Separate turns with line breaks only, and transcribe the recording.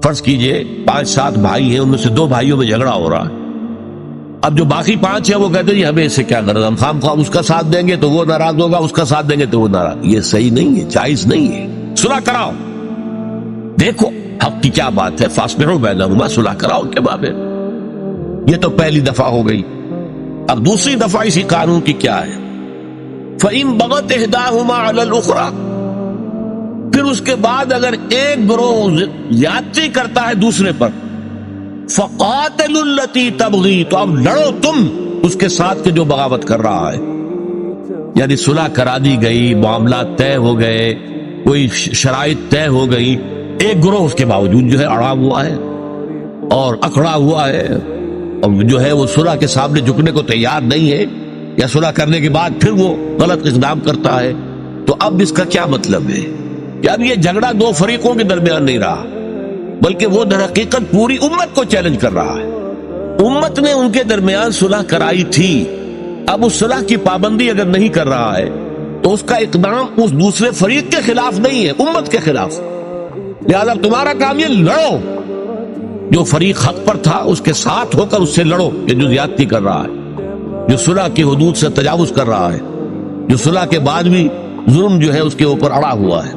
فرض کیجئے 5-7 بھائی ہیں، ان میں سے 2 بھائیوں میں جھگڑا ہو رہا ہے. اب جو باقی 5 ہیں وہ کہتے ہیں جی ہمیں اس سے کیا غرض، ہم خام خواہ اس کا ساتھ دیں گے تو وہ ناراض ہوگا، اس کا ساتھ دیں گے تو وہ ناراض. یہ صحیح نہیں ہے، جائز نہیں ہے. صلح کراؤ. دیکھو حق کی کیا بات ہے، فاصلحوا بینہما، صلح کراؤ کے بابے. یہ تو پہلی دفعہ ہو گئی. اب دوسری دفعہ اسی قانون کی کیا ہے؟ فَإِن بَغَتْ إِحْدَاهُمَا عَلَى الْأُخْرَى، پھر اس کے بعد اگر ایک گروہ زیادتی کرتا ہے دوسرے پر، فَقَاتِلُوا الَّتِي تَبْغِي، تو اب لڑو تم اس کے ساتھ کہ جو بغاوت کر رہا ہے. یعنی صلح کرا دی گئی، معاملات طے ہو گئے، کوئی شرائط طے ہو گئی، ایک گروہ اس کے باوجود جو ہے اڑا ہوا ہے اور اکڑا ہوا ہے اور جو ہے وہ صلح کے سامنے جھکنے کو تیار نہیں ہے، یا صلح کرنے کے بعد پھر وہ غلط اقدام کرتا ہے. تو اب اس کا کیا مطلب ہے کہ اب یہ جھگڑا 2 فریقوں کے درمیان نہیں رہا، بلکہ وہ در حقیقت پوری امت کو چیلنج کر رہا ہے. امت نے ان کے درمیان صلح کرائی تھی، اب اس صلح کی پابندی اگر نہیں کر رہا ہے تو اس کا اقدام اس دوسرے فریق کے خلاف نہیں ہے، امت کے خلاف. لہذا تمہارا کام یہ لڑو، جو فریق حق پر تھا اس کے ساتھ ہو کر اس سے لڑو کہ جو زیادتی کر رہا ہے، جو صلح کی حدود سے تجاوز کر رہا ہے، جو صلح کے بعد بھی ظلم جو ہے اس کے اوپر اڑا ہوا ہے.